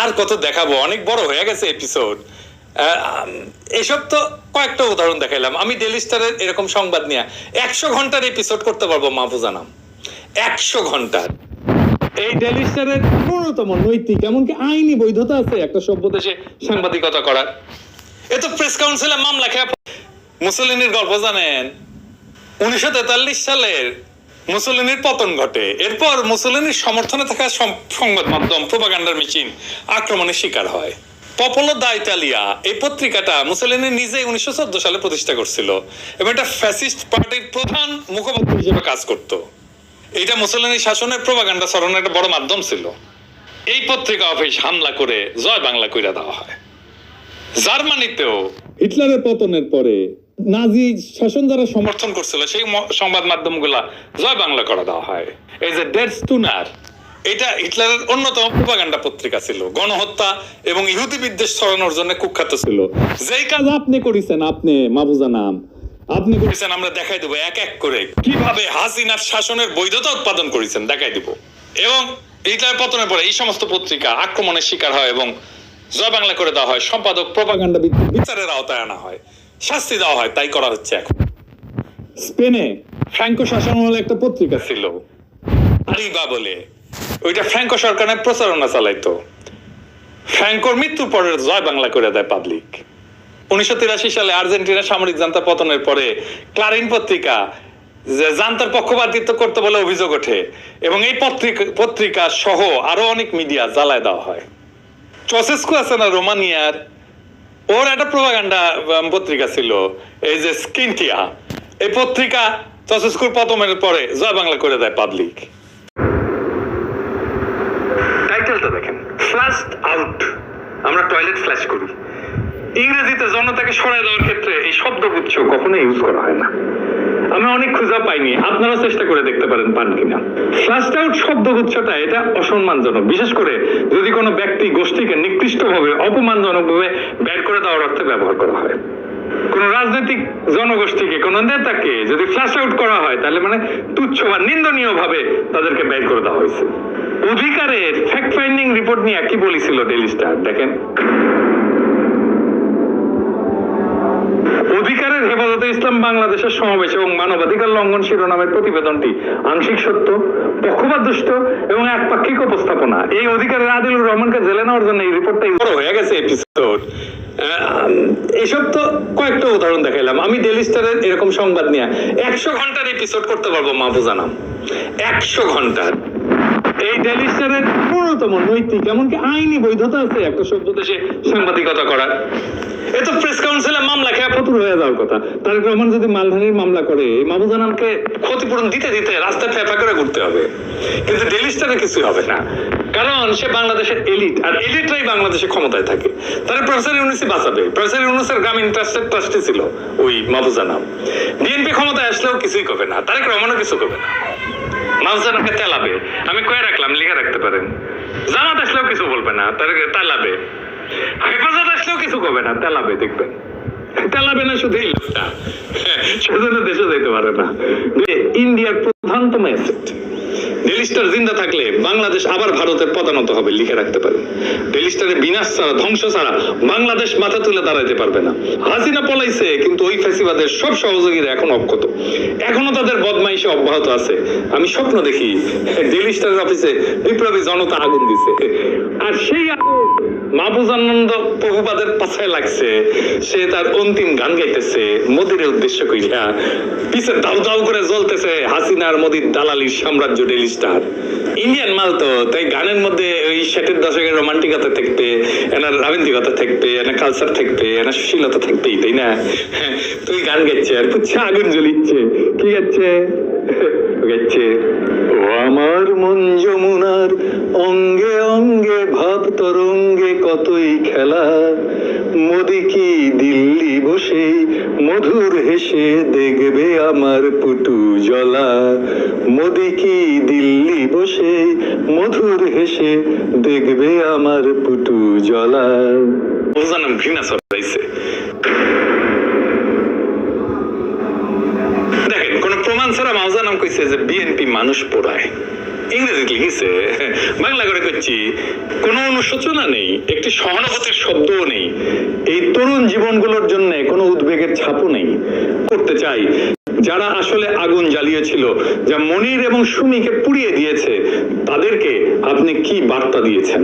আর কত দেখাবো, অনেক বড় হয়ে গেছে এপিসোড। এসব তো কয়েকটা উদাহরণ দেখাইলাম। আমি ডেইলি স্টারের এরকম সংবাদ নিয়ে 100 ঘন্টার এপিসোড করতে পারবো মাহফুজা নাম, 100 ঘন্টার। এই ডেইলি স্টারের ন্যূনতম নৈতিক এমনকি আইনি বৈধতা আছে একটা সভ্য দেশে সাংবাদিকতা করার। এ তো প্রেস কাউন্সিলে মামলা খেয়ে। মুসলিনের গল্প জানেন? 1943 সালের মুসলিনের পতন ঘটে। এরপর মুসলিনের সমর্থনে থাকা সংবাদ মাধ্যম প্রোপাগান্ডার মেশিন আক্রমণের শিকার হয়। পপুলো দা ইতালিয়া এই পত্রিকাটা মুসলিনি নিজে 1914 সালে প্রতিষ্ঠা করছিল এবং এটা ফ্যাসিস্ট পার্টির প্রধান মুখপাত্র হিসেবে কাজ করত। এটা মুসলিনি শাসনের প্রোপাগান্ডা ছড়ানোর একটা বড় মাধ্যম ছিল। এই পত্রিকা অফিস হামলা করে জয় বাংলা কইরা দেওয়া হয়। জার্মানিতেও হিটলারের পতনের পরে নাজি শাসন যারা সমর্থন করছিল সেই সংবাদ মাধ্যমগুলা জয় বাংলা করে দেওয়া হয়। এই যে ডের স্টুনার, এটা হিটলারের অন্যতম প্রোপাগান্ডা পত্রিকা ছিল, গণহত্যা এবং ইহুদি বিদ্বেষ ছড়ানোর জন্য কুখ্যাত ছিল। যেই কাজ আপনি করেছেন, আপনি মাহফুজা নাম আপনি করেছেন, আমরা দেখাই দেবো এক এক করে কিভাবে হাসিনার শাসনের বৈধতা উৎপাদন করেছেন, দেখাই দিব। এবং হিটলারের পতনের পরে এই সমস্ত পত্রিকা আক্রমণের শিকার হয় এবং জয় বাংলা করে দেওয়া হয়। সম্পাদক প্রোপাগান্ডা বিচারের আওতায় আনা হয়, শাস্তি দেওয়া হয়। তাই করা হচ্ছে এখন। স্পেনে ফ্রাঙ্কো শাসনামলে একটা পত্রিকা ছিল আরিবা বলে, ওইটা ফ্রাঙ্কো সরকারের প্রচারণা চালাইতো। ফ্রাঙ্কোর মৃত্যুর পরে জয় বাংলা করে দেয় পাবলিক। 1983 সালে আর্জেন্টিনা সামরিক জান্তা পতনের পরে ক্লারিন পত্রিকা জান্তার পক্ষপাতিত্ব করতে বলে অভিযোগ ওঠে এবং এই পত্রিকা সহ আরো অনেক মিডিয়া জ্বালায় দেওয়া হয়। চসেস্কু আছে না রোমানিয়ার, ওর একটা প্রোপাগান্ডা পত্রিকা ছিল এই যে স্কিনটিয়া। এই পত্রিকা চসেস্কুর পতনের পরে জয় বাংলা করে দেয় পাবলিক। টাইটেলটা দেখেন, ফ্লাশড আউট, আমরা টয়লেট ফ্ল্যাশ করি। ইংরেজিতে জনতাকে সরাই দেওয়ার ক্ষেত্রে এই শব্দগুচ্ছ কখনো ইউজ করা হয় না। আমি অনেক খুঁজে পাইনি, আপনারা চেষ্টা করে দেখতে পারেন পান কিনা। ফ্লাশড আউট শব্দগুচ্ছটা এটা অসম্মানজনক, বিশেষ করে যদি কোনো ব্যক্তি গোষ্ঠীকে নিকৃষ্টভাবে অপমানজনকভাবে বের করে দেওয়ার অর্থে ব্যবহার করা হয়। কোন রাজনৈতিক জনগোষ্ঠীকে, কোন নেতাকে যদি ফ্ল্যাশ আউট করা হয় তাহলে মানে তুচ্ছ বা নিন্দনীয় ভাবে তাদেরকে বের করে দেওয়া হয়েছে। অধিকারের ফ্যাক্ট ফাইন্ডিং রিপোর্ট নিয়ে কি বলেছিল ডেইলি স্টার দেখেন। অধিকারের হেফাজতে ইসলাম বাংলাদেশের সমাবেশ এবং মানবাধিকার লঙ্ঘন শিরোনামের প্রতিবেদনটি আংশিক সত্য, পক্ষপাতদুষ্ট এবং একপাক্ষিক উপস্থাপনা। এই অধিকারের আদিলুর রহমানকে জেলে নেওয়ার জন্য এই রিপোর্টটাই বড় হয়ে গেছে এপিসোড। এসব তো কয়েকটা উদাহরণ দেখাইলাম। আমি ডেইলি স্টারের এরকম সংবাদ নিয়ে 100 ঘন্টার এপিসোড করতে পারবো মাহফুজা নাম, 100 ঘন্টার। এই ডেইলি স্টারের ন্যূনতম নৈতিক এমনকি আইনি বৈধতা আছে একটা সভ্য দেশে সাংবাদিকতা করার। এ তো প্রেস কাউন্সিলে মামলা খেয়ে ফতুর হয়ে যাওয়ার কথা। তারেক রহমান যদি মালধানির মামলা করে মাহফুজা নামকে ক্ষতিপূরণ দিতে দিতে রাস্তায় ফেফা করে ঘুরতে হবে, কিন্তু ডেইলি স্টারে কিছু হবে না, কারণ সে বাংলাদেশের এলিট, আর এলিটরাই বাংলাদেশে ক্ষমতায় থাকে। তাহলে প্রফেসর ইউনূসই বাঁচাবে। প্রফেসর ইউনূসের গ্রামীণ ট্রাস্টের ট্রাস্টি ছিল ওই মাহফুজা নাম। বিএনপি ক্ষমতায় আসলেও কিছুই করবে না, তারেক রহমানও কিছু করবে না। মাহফুজা নামকে তেলাবে, আমি কয়ে রাখলাম, লিখে রাখতে পারেন। জামাত আসলেও কিছু বলবে না, তারেক তেলাবে। হেফাজত আসলেও কিছু করবে না, তেলাবে। দেখবেন তেলাবে না শুধু এই লোকটা, সেজন্য দেশে যেতে পারে না। ইন্ডিয়ার প্রধানতম অ্যাসেট ডেইলি স্টার জিন্দা থাকলে বাংলাদেশ আবার ভারতের পদানত হবে, লিখে রাখতে পারেন। ডেইলি স্টারের বিনাশ ছাড়া, ধ্বংস ছাড়া বাংলাদেশ মাথা তুলে দাঁড়াইতে পারবে না। হাসিনা পলাইছে, কিন্তু ওই ফ্যাসিবাদের সব সহযোগীরা এখন অক্ষত, এখনো তাদের বদমাইশি অব্যাহত আছে। আমি স্বপ্ন দেখি ডেইলি স্টারের অফিসে বিপ্লবী জনতা আগুন দিছে, আর সেই মাহফুজা আনন্দ প্রভুপাদের পাছায় লাগছে। সে তার অন্তিম গান গাইতেছে মোদির উদ্দেশ্য কইরা, পিছে দাউ দাউ করে জ্বলতেছে হাসিনার মোদির দালালির সাম্রাজ্য ডেইলি স্টার। ইন্ডিয়ান মাল তো, তাই গানের মধ্যে ওই 60-এর দশকের রোমান্টিকতা থাকবে, এনার আবেন্তিকতা থাকবে, এনার কালচার থাকবে, এনার সুশীলতা থাকবেই, তাই না? তুই গান গাইছে আর পুচ্ছে আগুন জ্বলিচ্ছে। কি গাচ্ছে? গাচ্ছে, ও আমার মন যমুনার অঙ্গে অঙ্গে ভাব তরঙ্গে কতই খেলা, মোদি কি দিল্লি বসে মধুর হেসে দেখবে আমার পুটু জ্বলা, মোদি কি দিল্লি বসে মধুর হেসে দেখবে আমার পুটু জ্বলা। ওজানাম ঘৃণা ছড়াইছে। দেখেন, কোন প্রমাণ ছাড়া মাহফুজা নাম কইছে যে বিএনপি মানুষ পোড়ায়। ইংরেজিতে লিখেছে, বাংলা করে করছি। কোনো অনুশোচনা নেই, একটি সহানুভূতির শব্দও নেই, এই তরুণ জীবনগুলোর জন্য কোনো উদ্বেগের ছাপও নেই। করতে চাই যারা আসলে আগুন জ্বালিয়েছিল, যা মনির এবং সুমিকে পুড়িয়ে দিয়েছে, তাদেরকে আপনি কি বার্তা দিয়েছেন?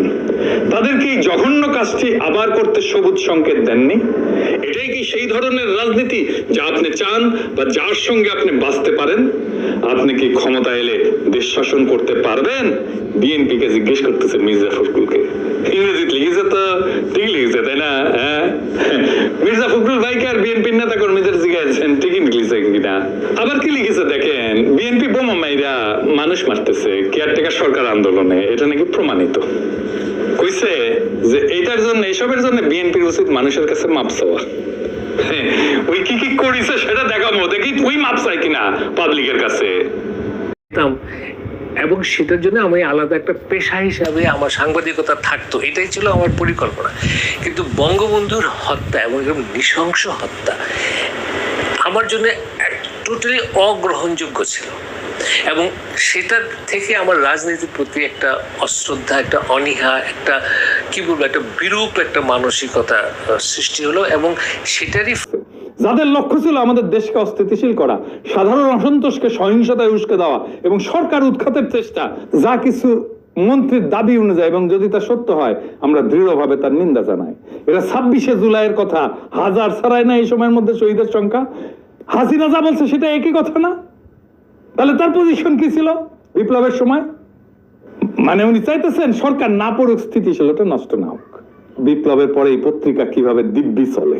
তাদেরকে এই জঘন্য কাজটি আবার করতে সবুজ সংকেত দেননি? এটাই কি সেই ধরনের রাজনীতি যা আপনি চান বা যার সঙ্গে আপনি বাঁচতে পারেন? আপনি কি ক্ষমতা এলে দেশ শাসন করতে পারবেন? বিএনপি কে জিজ্ঞেস করতেছে মির্জা ফখরুলকে। ইংরেজিতে লিখেছে তো ঠিক লিখেছে, তাই না? হ্যাঁ, মির্জা ফখরুল ভাইকে আর বিএনপির নেতা কর্মীদের জিজ্ঞাসেন ঠিকই লিখেছে কিনা। আবার কি লিখেছে দেখেন, বিএনপি বোমা মাইরা মানুষ মারতেছে কেয়ারটেকার সরকার আন্দোলনে, এটা নাকি প্রমাণিত। কইছে যে এটার জন্য, এসবের জন্য বিএনপির উচিত মানুষের কাছে মাপ চাওয়া। ওই কি কি করেছে সেটা দেখাবো, দেখি তুই মাপ চাই কিনা পাবলিকের কাছে। এবং সেটার জন্য আমি আলাদা একটা পেশা হিসাবে আমার সাংবাদিকতা থাকতো, এটাই ছিল আমার পরিকল্পনা। কিন্তু বঙ্গবন্ধুর হত্যা এবং নৃশংস হত্যা আমার জন্য টোটালি অগ্রহণযোগ্য ছিল, এবং সেটা থেকে আমার রাজনীতির প্রতি একটা অশ্রদ্ধা, একটা অনীহা, একটা কি বলবো, একটা বিরূপ একটা মানসিকতা সৃষ্টি হলো। এবং সেটারই যাদের লক্ষ্য ছিল আমাদের দেশকে অস্থিতিশীল করা, সাধারণ অসন্তোষকে সহিংসতায় উস্কে দেওয়া এবং সরকার উৎখাতের চেষ্টা, যা কিছু মন্ত্রীর দাবি অনুযায়ী, এবং যদি তা সত্য হয় আমরা দৃঢ়ভাবে তার নিন্দা জানাই। এটা 26শে জুলাইয়ের কথা, হাজার ছাড়াই না এই সময়ের মধ্যে শহীদের সংখ্যা। হাসিনা যা বলছে সেটা একই কথা না? তাহলে তার পজিশন কি ছিল বিপ্লবের সময়? মানে উনি চাইতেছেন সরকার না পড়ুক, স্থিতিশীলতা নষ্ট না হোক। বিপ্লবের পরে এই পত্রিকা কিভাবে দিব্যি চলে,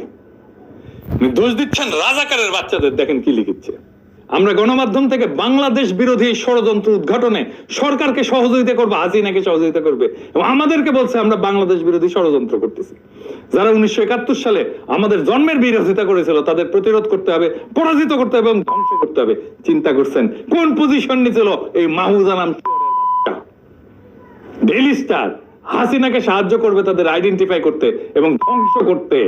দোষ দিচ্ছেন রাজাকারের বাচ্চাদের। দেখেন কি লিখছে, আমরা গণমাধ্যম থেকে বাংলাদেশ বিরোধী ষড়যন্ত্র উদ্ঘাটনে সরকারকে সহযোগিতা করবে, হাসিনাকে সহযোগিতা করবে, এবং আমাদেরকে বলছে আমরা বাংলাদেশ বিরোধী ষড়যন্ত্র করতেছি। যারা 1971 সালে আমাদের জন্মের বিরোধিতা করেছিল তাদের প্রতিরোধ করতে হবে, পরাজিত করতে হবে এবং ধ্বংস করতে হবে। চিন্তা করছেন কোন পজিশন নিয়েছিল এই মাহফুজা নাম ডেইলি স্টার? হাসিনাকে সাহায্য করবে তাদের আইডেন্টিফাই করতে এবং ধ্বংস করতে।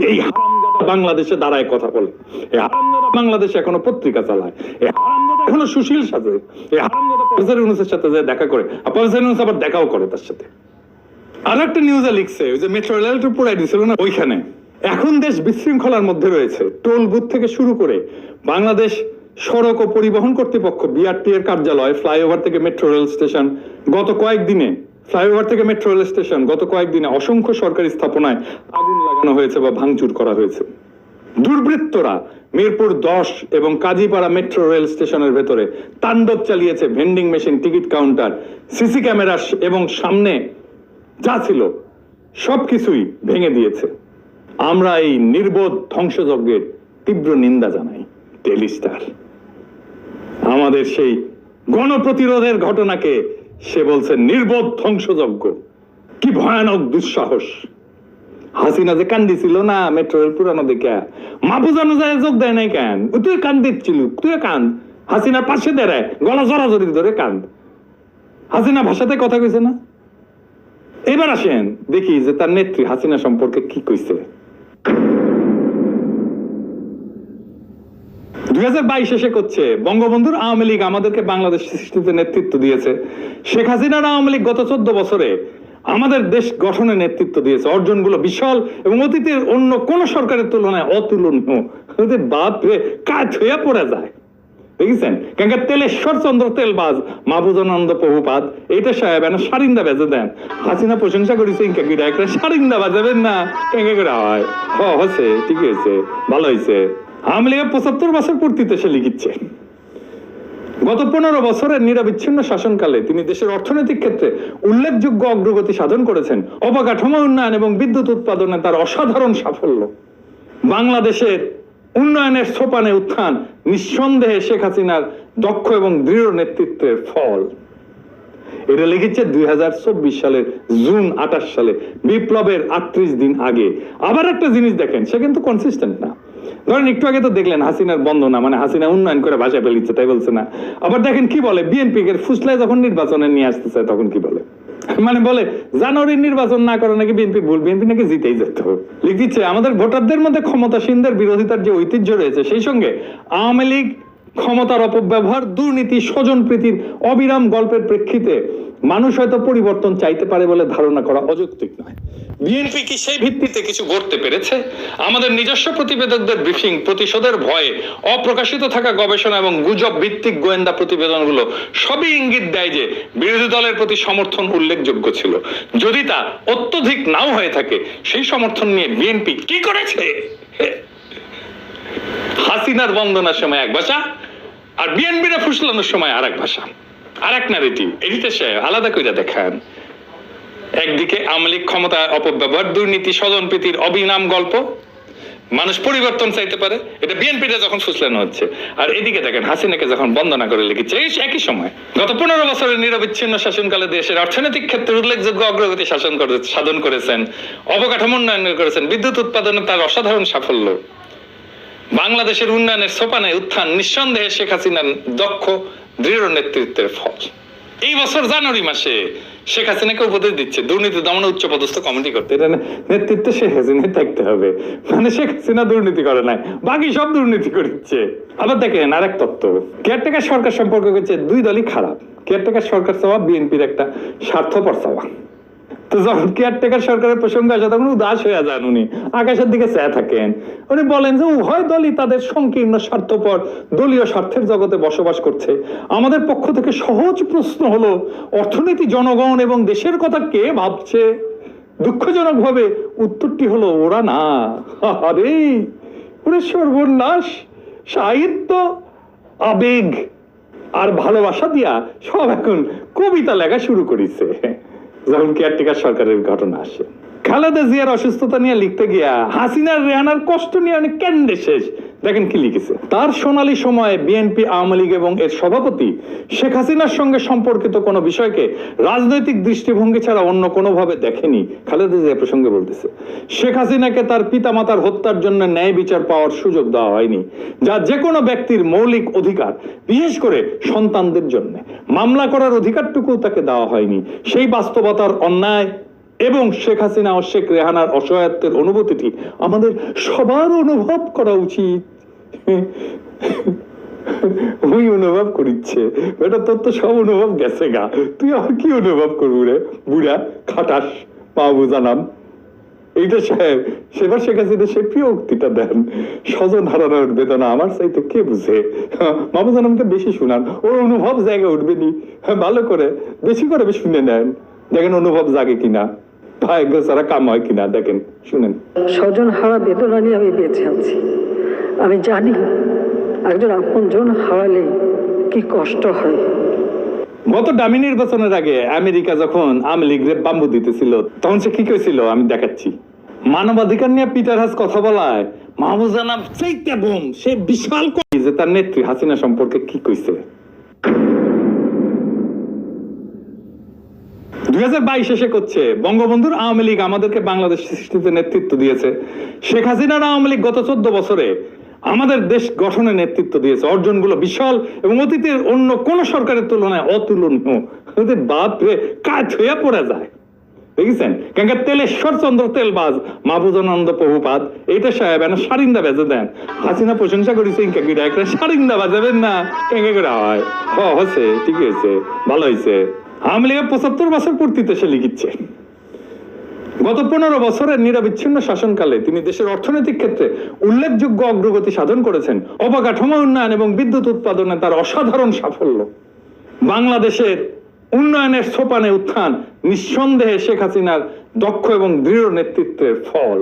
এই হারামজাদা বাংলাদেশে দাঁড়ায় কথা বলে, এই হারামজাদা বাংলাদেশে এখনো পত্রিকা চালায়, এই হারামজাদা এখনো সুশীল সাজে, এই হারামজাদা প্রফেসর ইউনূসের সাথে যে দেখা করে, প্রফেসর ইউনূস আবার দেখাও করে তার সাথে। আর একটা নিউজে লিখছে, ওই যে মেট্রো রেলটা পুরাই দিছিল না ওইখানে, এখন দেশ বিশৃঙ্খলার মধ্যে রয়েছে। টোল বুথ থেকে শুরু করে বাংলাদেশ সড়ক ও পরিবহন কর্তৃপক্ষ, বিআরটি এর কার্যালয়, ফ্লাইওভার থেকে মেট্রো রেল স্টেশন, গত কয়েকদিনে ফ্লাইওভার থেকে মেট্রো রেল স্টেশন, গত কয়েকদিনে অসংখ্য সরকারি স্থাপনায় আগুন লাগানো হয়েছে বা ভাঙচুর করা হয়েছে। দুর্বৃত্তরা মিরপুর 10 এবং কাজীপাড়া মেট্রো রেল স্টেশনের ভেতরে তাণ্ডব চালিয়েছে। Vending machine, ticket counter, CC camera এবং সামনে যা ছিল সবকিছুই ভেঙে দিয়েছে। আমরা এই নির্বোধ ধ্বংসযজ্ঞের তীব্র নিন্দা জানাই। ডেইলি স্টার আমাদের সেই গণপ্রতিরোধের ঘটনাকে সে বলছে নির্বোধ ধ্বংসযজ্ঞ। কি ভয়ানক দুঃসাহস! হাসিনা যে কান্দিছিল না মেট্রো রেল পুরানো দেখে, মাহফুজানো যায় যোগ দেয় নাই কেন? তুই কান্দিছিল, তুই কান্দ, হাসিনার পাশে দাঁড়ায় গলা জড়াজড়ি ধরে কান্দ। হাসিনা ভাষাতে কথা কইছে না? এবার আসেন দেখি যে তার নেত্রী হাসিনা সম্পর্কে কি কইছে। 2022 শেষে করছে বঙ্গবন্ধুর আওয়ামী লীগ আমাদেরকে বাংলাদেশ সৃষ্টিতে নেতৃত্ব দিয়েছে। শেখ হাসিনার আওয়ামী লীগ গত 14 বছরে আমাদের দেশ গঠনে নেতৃত্ব দিয়েছে। অর্জনগুলো বিশাল এবং অতীতের অন্য কোন সরকারের তুলনায় অতুলনীয়। বাপরে, কাজ হইয়া পড়ে যায়। দেখেছেন কেন? তেলেশ্বর চন্দ্র তেলবাজ মাহফুজানন্দ প্রভুপাত এইটা সাহেব এনে সারিন্দা বেজে দেন। হাসিনা প্রশংসা করেছে ইনকা কিরা একটা সারিন্দা বাজাবেন না কেঙ্গা করে হয়। হচ্ছে ঠিকই হয়েছে, ভালো হয়েছে। আওয়ামী লীগের 75 বছর পূর্তিতে সে লিখিচ্ছে। গত 15 বছরের নিরবিচ্ছিন্ন শাসনকালে তিনি দেশের অর্থনৈতিক ক্ষেত্রে উল্লেখযোগ্য অগ্রগতি সাধন করেছেন। অবকাঠামো উন্নয়ন এবং বিদ্যুৎ উৎপাদনে তার অসাধারণ সাফল্য বাংলাদেশের উন্নয়নের সোপানে উত্থান নিঃসন্দেহে শেখ হাসিনার দক্ষ এবং দৃঢ় নেতৃত্বের ফল। এটা লিখেছে 2024 সালের জুন 28 সালে, বিপ্লবের 38 দিন আগে। আবার একটা জিনিস দেখেন, সে কিন্তু কনসিস্টেন্ট না। ধরেন একটু আগে তো দেখলেন হাসিনার বন্দনা, মানে হাসিনা উন্নয়ন করে ভাষা ফেলিচ্ছে তাই বলছে না। আবার দেখেন কি বলে, বিএনপি এর ফুসলায় যখন নির্বাচনে নিয়ে আসতে চায় তখন কি বলে, মানে বলে জানুয়ারির নির্বাচন না করে নাকি বিএনপি ভুল, বিএনপি নাকি জিতেই যেত। লিখিচ্ছে আমাদের ভোটারদের মধ্যে ক্ষমতাসীনদের বিরোধিতার যে ঐতিহ্য রয়েছে সেই সঙ্গে আওয়ামী লীগ ক্ষমতার অপব্যবহার, দুর্নীতি, স্বজনপ্রীতির অবিরাম গল্পের প্রেক্ষিতে মানুষ হয়তো পরিবর্তন চাইতে পারে বলে ধারণা করা অযৌক্তিক নয়। বিএনপি কি সেই ভিত্তিতে কিছু গড়তে পেরেছে? আমাদের নিজস্ব প্রতিবেদকদের ব্রিফিং, প্রতিশোধের ভয়ে অপ্রকাশিত থাকা গবেষণা এবং গুজব ভিত্তিক গোয়েন্দা প্রতিবেদনগুলো সবই ইঙ্গিত দেয় যে বিরোধী দলের প্রতি সমর্থন উল্লেখযোগ্য ছিল। যদি তা অত্যধিক নাও হয়ে থাকে, সেই সমর্থন নিয়ে বিএনপি কি করেছে? হাসিনার বন্দনার সময় এক ভাষা, আর বিএনপির ফুসলানোর সময় আর এক ভাষা, আর এক ন্যারেটিভ। এটিতে সে আলাদা করে দেখান। একদিকে আওয়ামী লীগ ক্ষমতা অপব্যবহার, দুর্নীতি, স্বজনপ্রীতির অবিরাম গল্প, মানুষ পরিবর্তন চাইতে পারে, এটা বিএনপিটা যখন ফুসলানো হচ্ছে। আর এদিকে দেখেন হাসিনাকে যখন বন্দনা করে লিখেছে এই একই সময়। গত 15 বছরের নিরবিচ্ছিন্ন শাসনকালে দেশের অর্থনৈতিক ক্ষেত্রে উল্লেখযোগ্য অগ্রগতি সাধন করেছেন, অবকাঠামো উন্নয়ন করেছেন, বিদ্যুৎ উৎপাদনে তার অসাধারণ সাফল্য। বাংলাদেশের উন্নয়নের সোপানে উত্থান নিঃসন্দেহে শেখ হাসিনার দক্ষ দৃঢ় নেতৃত্বের ফল। এই বছর জানুয়ারি মাসে শেখ হাসিনাকে উপদেশ দিচ্ছে দুর্নীতি দমন উচ্চ পদস্থ কমিটি করতে। এটা নেতৃত্ব শেখ হাসিনায় থাকতে হবে, মানে শেখ হাসিনা দুর্নীতি করে নাই, বাকি সব দুর্নীতি করছে। আবার দেখেন আরেক তত্ত্ব, কেয়ারটেকার সরকার সম্পর্কে হচ্ছে দুই দলই খারাপ। কেয়ারটেকার সরকার চাওয়া বিএনপির একটা স্বার্থপর চাওয়া। তো যখন কেয়ারটেকার সরকারের প্রসঙ্গ আসে তখন উদাস হয়ে যান উনি, আকাশের দিকে চেয়ে থাকেন। উনি বলেন যে উভয় দলই তাদের সংকীর্ণ স্বার্থপর দলীয় স্বার্থের জগতে বসবাস করছে। আমাদের পক্ষ থেকে সহজ প্রশ্ন হলো, অর্থনীতি, জনগণ এবং দেশের কথা কে ভাবছে? দুঃখজনক ভাবে উত্তরটি হলো ওরা না। আরে ওরে সর্বনাশ! সাহিত্য, আবেগ আর ভালোবাসা দিয়া সব এখন কবিতা লেখা শুরু করেছে। যখন কেয়ারটেকার সরকারের ঘটনা আসে, খালেদা জিয়ার অসুস্থতা নিয়ে লিখতে গিয়া হাসিনার রেহানার কষ্ট নিয়ে অনেক কেন্দ্রে শেষ। দেখেন কি লিখেছে, তার সোনালী সময়ে বিএনপি, আওয়ামী লীগ এবং এর সভাপতি শেখ হাসিনার সঙ্গে সম্পর্কিত কোনো বিষয়কে রাজনৈতিক দৃষ্টিভঙ্গি ছাড়া অন্য কোনোভাবে দেখেনি। খালেদা জিয়া প্রসঙ্গে বলতেছে, শেখ হাসিনাকে তার পিতামাতার হত্যার জন্য ন্যায় বিচার পাওয়ার সুযোগ দেওয়া হয়নি, যা যে কোনো ব্যক্তির মৌলিক অধিকার, বিশেষ করে সন্তানদের জন্য মামলা করার অধিকারটুকু তাকে দেওয়া হয়নি। সেই বাস্তবতার অন্যায় এবং শেখ হাসিনা ও শেখ রেহানার অসহায়ত্বের অনুভূতিটি আমাদের সবার অনুভব করা উচিত। ওই অনুভব করিচ্ছে, এটা তোর তো সব অনুভব গেছে গা, তুই আর কি অনুভব করবি রে বুড়া খাটাস মাহবুব জানাম। এইটা সাহেব সেবার শেখ হাসিনা সে প্রিয় উক্তিটা দেন, স্বজন হারানোর বেদনা আমার চাইতে কে বুঝে। মাহবুব জানামকে বেশি শুনান, ওর অনুভব জায়গায় উঠবে নি, ভালো করে বেশি করে শুনে নেন, দেখেন অনুভব জাগে কিনা, ভাগ্য ছাড়া কাম হয় কিনা, দেখেন শুনেন। স্বজন হারা বেদনা নিয়ে আমি বেঁচে আছি। আমি জানি একজন আপনজন হারালে কি কষ্ট হয়। গত ডামি নির্বাচনের আগে আমেরিকা যখন আওয়ামী লীগের বাম্বু দিতেছিল তখন সে কি কইছিল আমি দেখাচ্ছি। মানবাধিকার নিয়ে পিটার হাস কথা বলায় মাহবুব জানাম চাইতে বুম সে বিশাল যে তার নেত্রী হাসিনা সম্পর্কে কি কইছে। 2022 শেষে করছে বঙ্গবন্ধুর আওয়ামী লীগ আমাদেরকে বাংলাদেশ সৃষ্টিতে নেতৃত্ব দিয়েছে। শেখ হাসিনার আওয়ামী লীগ গত 14 বছরে আমাদের দেশ গঠনে নেতৃত্ব দিয়েছে। অর্জনগুলো বিশাল এবং অতীতের অন্য কোন সরকারের তুলনায় অতুলনীয়। বাপরে কাজ হয়ে পড়ে যায়, দেখেছেন? কেন তেলেশ্বর চন্দ্র তেলবাজ মাহবুজানন্দ প্রভুপাদ এইটা সাহেব এনে সারিন্দা বেজে দেন। হাসিনা প্রশংসা করেছে ইনকা কিরা একটা সারিন্দা বাজাবেন না কেঙ্গে করে হয়। হচ্ছে ঠিক হয়েছে, ভালো হয়েছে। আওয়ামী লীগের 75 বছর পূর্তিতে সে লিখিচ্ছে। গত 15 বছরের নিরবিচ্ছিন্ন শাসনকালে তিনি দেশের অর্থনৈতিক ক্ষেত্রে উল্লেখযোগ্য অগ্রগতি সাধন করেছেন, অবকাঠামো উন্নয়ন এবং বিদ্যুৎ উৎপাদনে তার অসাধারণ সাফল্য। বাংলাদেশের উন্নয়নের সোপানে উত্থান নিঃসন্দেহে শেখ হাসিনার দক্ষ এবং দৃঢ় নেতৃত্বের ফল।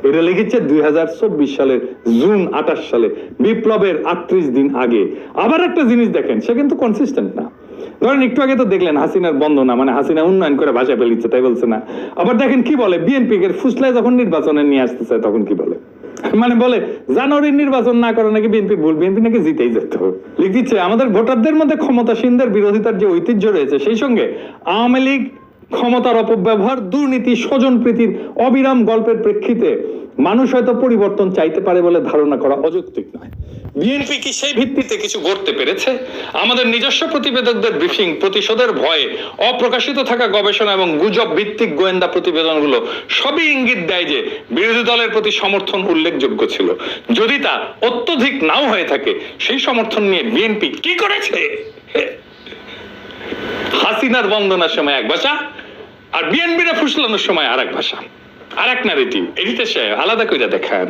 এটা লিখেছে 2024 সালের জুন 28 সালে, বিপ্লবের 38 দিন আগে। আবার একটা জিনিস দেখেন, সে কিন্তু কনসিস্টেন্ট না। ধরেন একটু আগে তো দেখলেন হাসিনার বন্দনা, মানে হাসিনা উন্নয়ন করে ভাষা ফেলিচ্ছে তাই বলছে না। আবার দেখেন কি বলে, বিএনপি এর ফুসলায় যখন নির্বাচনে নিয়ে আসতে চায় তখন কি বলে, মানে বলে জানুয়ারির নির্বাচন না করে নাকি বিএনপি ভুল, বিএনপি নাকি জিতেই যেত। লিখছে আমাদের ভোটারদের মধ্যে ক্ষমতাসীনদের বিরোধিতার যে ঐতিহ্য রয়েছে সেই সঙ্গে আওয়ামী লীগ ক্ষমতার অপব্যবহার, দুর্নীতি, স্বজনপ্রীতির অবিরাম গল্পের প্রেক্ষিতে মানুষ হয়তো পরিবর্তন চাইতে পারে বলে ধারণা করা অযৌক্তিক নয়। বিএনপি কি সেই ভিত্তিতে কিছু গড়তে পেরেছে? আমাদের নিজস্ব প্রতিবেদকদের ব্রিফিং, প্রতিশোধের ভয়ে অপ্রকাশিত থাকা গবেষণা এবং গুজব ভিত্তিক গোয়েন্দা প্রতিবেদনগুলো সবই ইঙ্গিত দেয় যে বিরোধী দলের প্রতি সমর্থন উল্লেখযোগ্য ছিল। যদি তা অত্যধিক নাও হয়ে থাকে, সেই সমর্থন নিয়ে বিএনপি কি করেছে? হাসিনার বন্দনার সময় এক ভাষা, আর বিএনপির ফুসলানোর সময় আর এক ভাষা, আর এক ন্যারেটিভ। এটিতে সে আলাদা করে দেখান।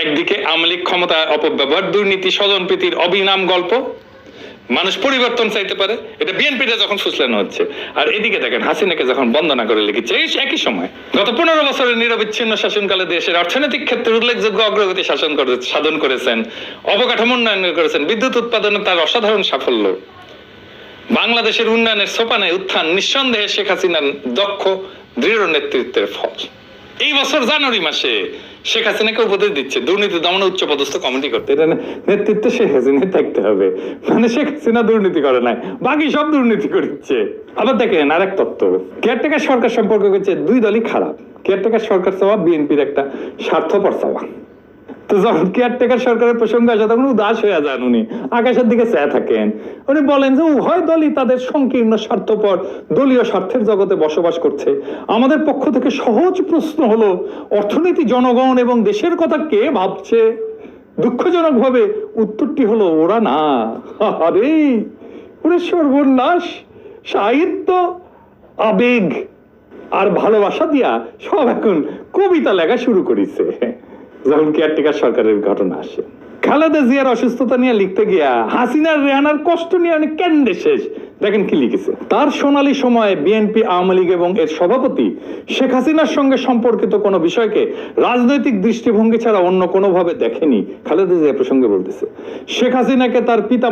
একদিকে আওয়ামী লীগ ক্ষমতা অপব্যবহার, দুর্নীতি, স্বজনপ্রীতির অবিনাম গল্প, মানুষ পরিবর্তন চাইতে পারে, এটা বিএনপিটা যখন ফুসলানো হচ্ছে। আর এদিকে দেখেন হাসিনাকে যখন বন্দনা করে লিখেছে এই একই সময়। গত 15 বছরের নিরবিচ্ছিন্ন শাসনকালে দেশের অর্থনৈতিক ক্ষেত্রে উল্লেখযোগ্য অগ্রগতি সাধন করেছেন, অবকাঠামো উন্নয়ন করেছেন, বিদ্যুৎ উৎপাদনে তার অসাধারণ সাফল্য। বাংলাদেশের উন্নয়নের সোপানে উত্থান নিঃসন্দেহে শেখ হাসিনার দক্ষ দৃঢ় নেতৃত্বের ফল। এই বছর জানুয়ারি মাসে শেখ হাসিনাকে উপদেশ দিচ্ছে দুর্নীতি দমন উচ্চ পদস্থ কমিটি করতে। এটা নেতৃত্বে শেখ হাসিনা থাকতে হবে, মানে শেখ হাসিনা দুর্নীতি করে নাই, বাকি সব দুর্নীতি করছে। আবার দেখেন আরেক তত্ত্ব, কেয়ারটেকার সরকার সম্পর্কে হচ্ছে দুই দলই খারাপ। কেয়ারটেকার সরকার চাওয়া বিএনপির একটা স্বার্থপর চাওয়া। তো যখন কেয়ারটেকার সরকারের প্রসঙ্গ আসে তখন উদাস হয়ে যান উনি, আকাশের দিকে চেয়ে থাকেন। উনি বলেন যে উভয় দলই তাদের সংকীর্ণ স্বার্থপর দলীয় স্বার্থের জগতে বসবাস করছে। আমাদের পক্ষ থেকে সহজ প্রশ্ন হলো, অর্থনীতি, জনগণ এবং দেশের কথা কে ভাবছে? দুঃখজনক ভাবে উত্তরটি হলো ওরা না। আরে ওরে সর্বনাশ! সাহিত্য, আবেগ আর ভালোবাসা দিয়া সব এখন কবিতা লেখা শুরু করেছে। যখন কেয়ারটেকার সরকারের ঘটনা আসে, খালেদা জিয়ার অসুস্থতা নিয়ে লিখতে গিয়া হাসিনার রেহানার কষ্ট নিয়ে অনেক কেন্দ্রে শেষ। দেখেন কি লিখেছে, তার সোনালী সময়ে বিএনপি, আওয়ামী লীগ এবং এর সভাপতি শেখ হাসিনার সঙ্গে সম্পর্কিত কোনো বিষয়কে রাজনৈতিক দৃষ্টিভঙ্গি ছাড়া অন্য কোনোভাবে দেখেনি। খালেদা জিয়া প্রসঙ্গে বলতেছে, শেখ হাসিনাকে তার পিতা